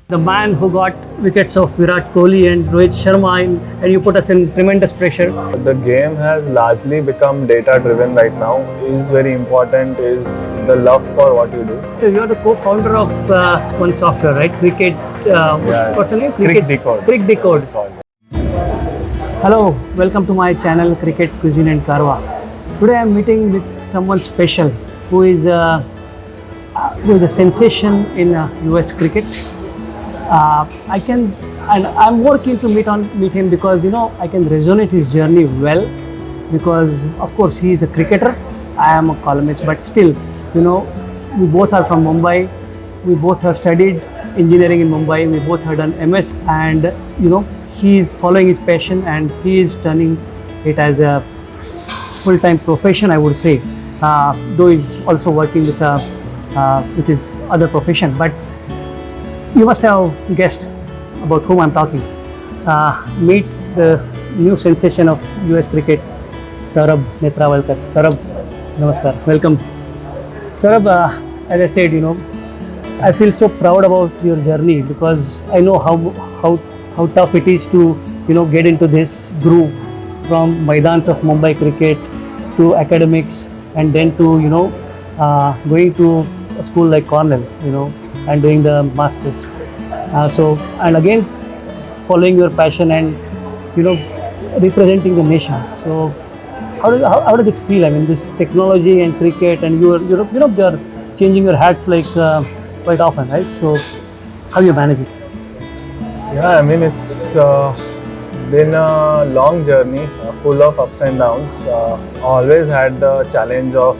The man who got wickets of Virat Kohli and Rohit Sharma and you put us in tremendous pressure. The game has largely become data driven right now. Is very important is the love for what you do. So you are the co-founder of one software, right? Cricket, what's the name? Crick Decode. Hello, welcome to my channel Cricket, Cuisine and Carvan. Today I am meeting with someone special who is a sensation in US cricket. I'm more keen to meet him because I can resonate his journey well, because of course he is a cricketer, I am a columnist, but still we both are from Mumbai, we both have studied engineering in Mumbai, we both have done MS, and he is following his passion and he is turning it as a full-time profession, I would say, though he's also working with his other profession. But you must have guessed about whom I'm talking. Meet the new sensation of US cricket, Saurabh Netravalkar. Saurabh, namaskar, welcome. Saurabh, as I said, I feel so proud about your journey because I know how tough it is to get into this groove from Maidans of Mumbai cricket to academics and then to going to a school like Cornell, and doing the masters. And again following your passion and representing the nation. So how does it feel? I mean, this technology and cricket, and you are changing your hats like quite often, right? So how you manage it? Yeah, I mean, it's been a long journey, full of ups and downs. Always had the challenge of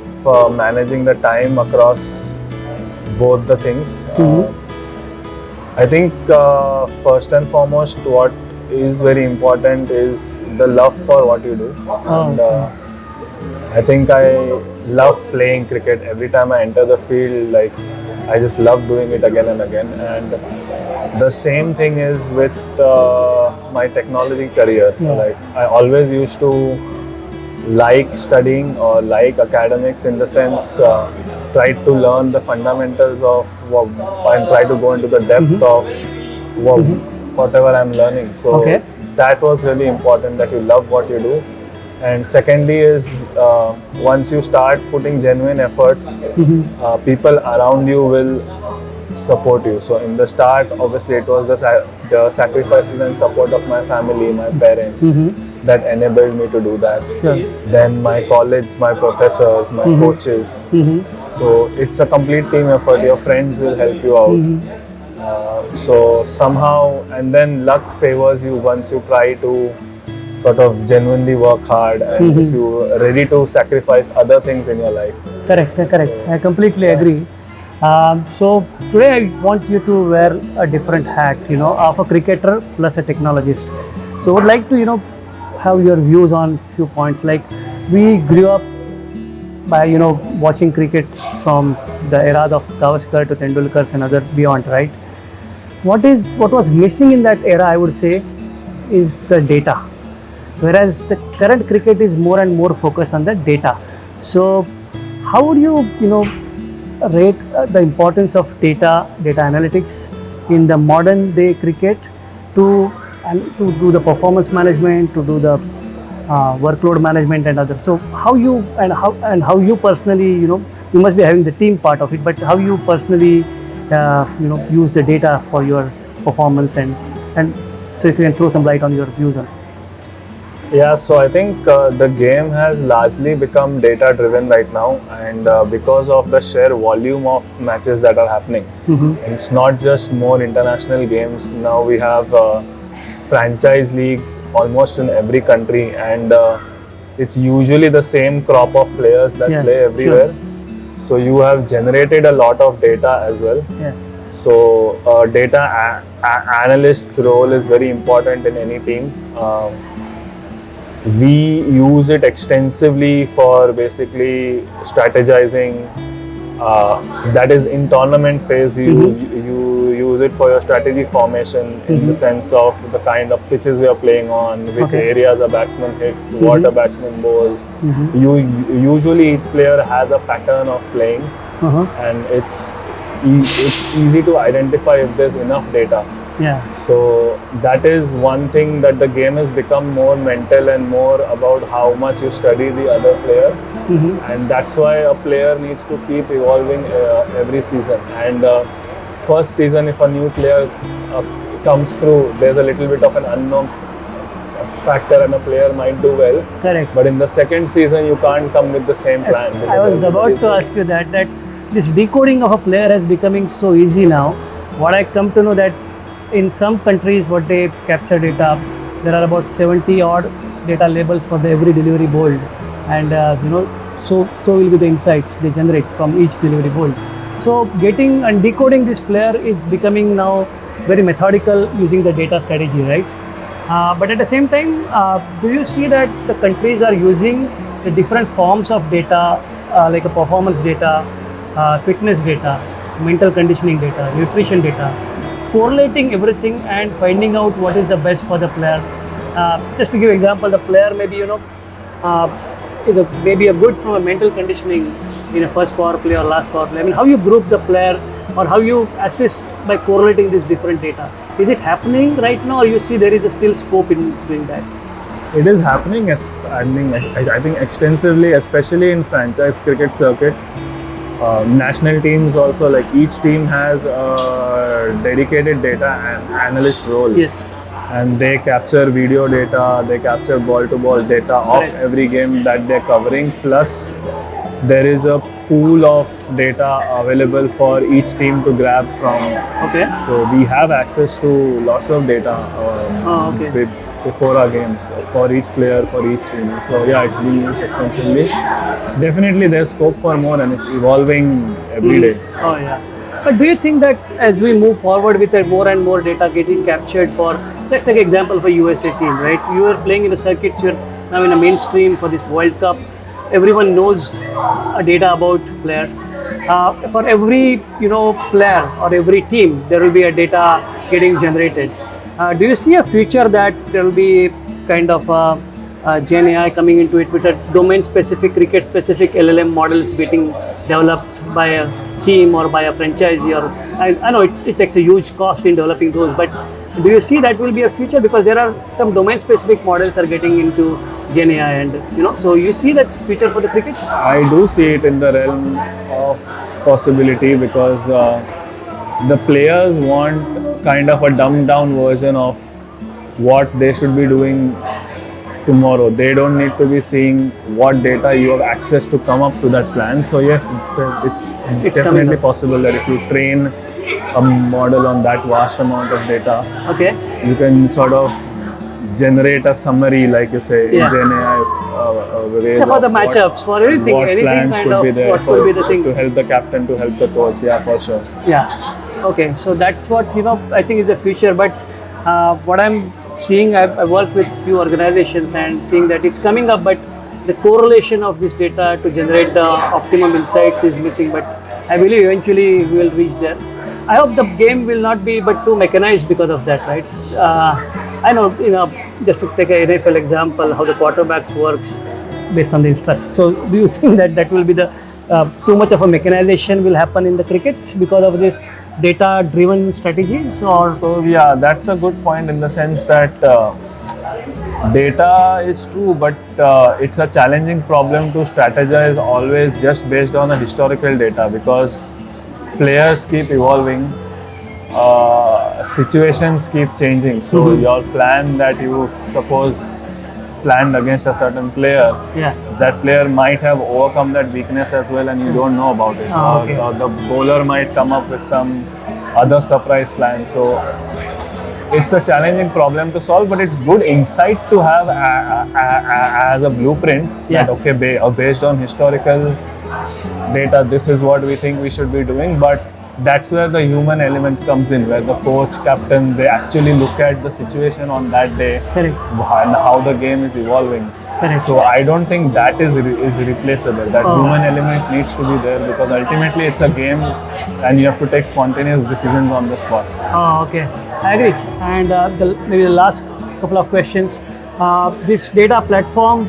managing the time across both the things. I think first and foremost, what is very important is the love for what you do. And I think I love playing cricket. Every time I enter the field, I just love doing it again and again. And the same thing is with my technology career. I always used to like studying or like academics, in the sense try to learn the fundamentals of what, and try to go into the depth of whatever I'm learning. So that was really important, that you love what you do. And secondly is once you start putting genuine efforts, people around you will support you. So in the start, obviously it was the sacrifices and support of my family, my parents, that enabled me to do that. Then my college, my professors, my coaches. So it's a complete team effort. Your friends will help you out. So somehow, and then luck favors you once you try to sort of genuinely work hard, and if you're ready to sacrifice other things in your life. Correct. So, I completely agree. So today I want you to wear a different hat, of a cricketer plus a technologist. So I would like to, have your views on few points. Like, we grew up by, watching cricket from the era of Gavaskar to Tendulkar and other beyond, right? What was missing in that era, I would say, is the data. Whereas the current cricket is more and more focused on the data. So how would you, rate the importance of data analytics in the modern day cricket to do the performance management, to do the workload management and others? So how you personally, you must be having the team part of it, but how you personally use the data for your performance, and so if you can throw some light on your views on it. Yeah, so I think the game has largely become data driven right now, and because of the sheer volume of matches that are happening. It's not just more international games. Now we have franchise leagues almost in every country, and it's usually the same crop of players that play everywhere. So you have generated a lot of data as well. So data analyst's role is very important in any team. We use it extensively for basically strategizing. That is, in tournament phase, you use it for your strategy formation, in the sense of the kind of pitches we are playing on, which areas a batsman hits, what a batsman bowls. Usually each player has a pattern of playing, and it's it's easy to identify if there's enough data. Yeah. So that is one thing, that the game has become more mental and more about how much you study the other player, and that's why a player needs to keep evolving every season. And first season, if a new player comes through, there's a little bit of an unknown factor and a player might do well. Correct. But in the second season, you can't come with the same plan. I was about to ask you that this decoding of a player is becoming so easy now. What I come to know that in some countries, what they capture data, there are about 70 odd data labels for every delivery bold, and so will be the insights they generate from each delivery bold. So getting and decoding this player is becoming now very methodical using the data strategy, right? But at the same time, do you see that the countries are using the different forms of data, like a performance data, fitness data, mental conditioning data, nutrition data, correlating everything and finding out what is the best for the player? Just to give example, the player maybe is maybe a good from a mental conditioning in a first power play or last power play. I mean, how you group the player or how you assess by correlating this different data? Is it happening right now, or you see there is still scope in doing that? It is happening, I think extensively, especially in franchise cricket circuit. National teams also, like each team has a dedicated data and analyst role. Yes. And they capture video data, they capture ball-to-ball data of every game that they're covering. Plus, there is a pool of data available for each team to grab from. Okay. So we have access to lots of data before our games for each player, for each team. So yeah, it's being used extensively. Definitely there's scope for more, and it's evolving every day. Oh yeah. But do you think that as we move forward with more and more data getting captured for, let's take an example for USA team, right? You are playing in the circuits, you're now in a mainstream for this World Cup. Everyone knows data about players. For every player or every team, there will be a data getting generated. Do you see a future that there will be kind of Gen AI coming into it with a domain-specific, cricket-specific LLM models getting developed by a team or by a franchisee? Or I know it takes a huge cost in developing those, but do you see that will be a future, because there are some domain-specific models are getting into Gen AI, and so you see that future for the cricket? I do see it in the realm of possibility, because the players want kind of a dumbed down version of what they should be doing tomorrow. They don't need to be seeing what data you have access to come up to that plan. So yes, it's definitely possible that if you train a model on that vast amount of data, you can sort of generate a summary, like you say, in Gen AI, for the matchups, for anything, what plans kind could of be there what could be the thing to help the captain, to help the coach. Yeah, for sure. Yeah. Okay, so that's what I think is the future. But what I'm seeing, I work with few organizations and seeing that it's coming up, but the correlation of this data to generate the optimum insights is missing. But I believe eventually we will reach there. I hope the game will not be but too mechanized because of that, right? I know, just to take an NFL example, how the quarterbacks works based on the instructions. So do you think that will be the too much of a mechanization will happen in the cricket because of this data-driven strategies? Or so yeah, that's a good point, in the sense that data is true, but it's a challenging problem to strategize always just based on the historical data, because players keep evolving, situations keep changing. So your plan that you suppose planned against a certain player, that player might have overcome that weakness as well, and you don't know about it. Or the bowler might come up with some other surprise plan. So it's a challenging problem to solve, but it's good insight to have as a blueprint. That okay, based on historical data, this is what we think we should be doing. But that's where the human element comes in, where the coach, captain, they actually look at the situation on that day and how the game is evolving. So I don't think that is replaceable. That human element needs to be there, because ultimately it's a game and you have to take spontaneous decisions on the spot. Okay, I agree. And maybe the last couple of questions. This data platform,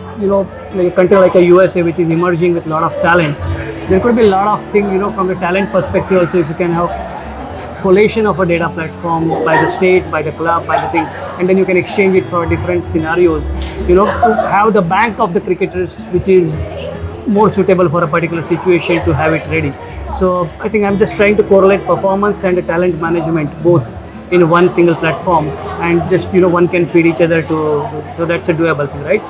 like a country like a USA, which is emerging with a lot of talent, there could be a lot of things, you know, from the talent perspective also, if you can have collation of a data platform by the state, by the club, by the thing, and then you can exchange it for different scenarios, you know, to have the bank of the cricketers, which is more suitable for a particular situation, to have it ready. So I think I'm just trying to correlate performance and the talent management both in one single platform, and just, you know, one can feed each other so that's a doable thing, right?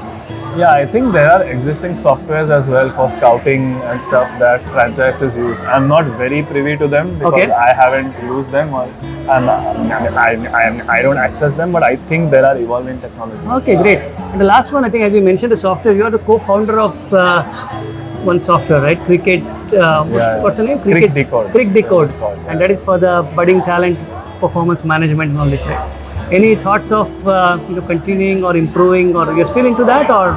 Yeah, I think there are existing softwares as well for scouting and stuff that franchises use. I'm not very privy to them because Okay. I haven't used them, or I don't access them, but I think there are evolving technologies. Okay, great. And the last one, I think, as you mentioned, the software, you are the co-founder of one software, right? Cricket, what's the name? Crick Decode. Crick Decode. Decode, yeah. And that is for the budding talent performance management knowledge, right? Any thoughts of you know, continuing or improving, or you're still into that, or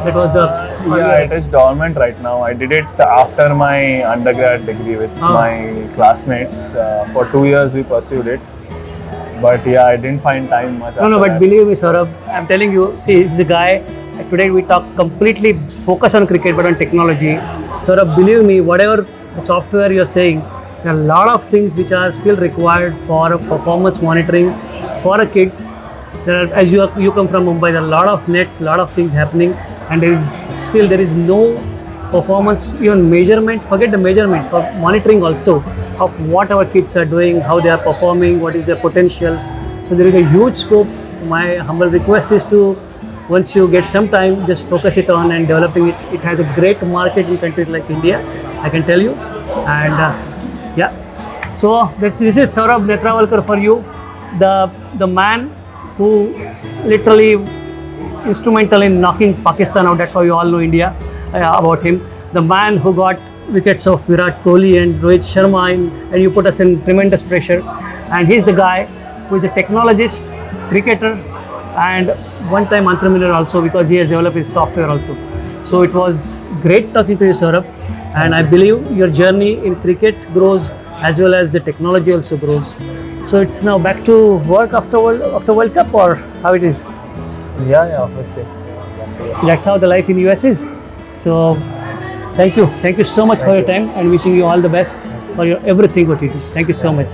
that was the Yeah, it is dormant right now. I did it after my undergrad degree with my classmates. For 2 years we pursued it. But yeah, I didn't find time much. No, but believe me, Saurabh, I'm telling you, see, this is a guy, today we talk completely focus on cricket, but on technology. Saurabh, believe me, whatever the software you're saying, there are a lot of things which are still required for performance monitoring for the kids. There are, as you come from Mumbai, there are a lot of nets, a lot of things happening, and there is no performance, even measurement, forget the measurement, for monitoring also of what our kids are doing, how they are performing, what is their potential. So there is a huge scope. My humble request is to, once you get some time, just focus it on and developing it. It has a great market in countries like India, I can tell you. And yeah, so this is Saurabh Netravalkar for you, the man who literally instrumental in knocking Pakistan out. That's why we all know India about him. The man who got wickets of Virat Kohli and Rohit Sharma, and you put us in tremendous pressure. And he's the guy who is a technologist, cricketer, and one-time entrepreneur also, because he has developed his software also. So it was great talking to you, Saurabh. And I believe your journey in cricket grows as well as the technology also grows. So it's now back to work after World Cup, or how it is? Yeah, obviously. That's how the life in US is. So thank you so much for your time, and wishing you all the best for your everything what you do. Thank you so much.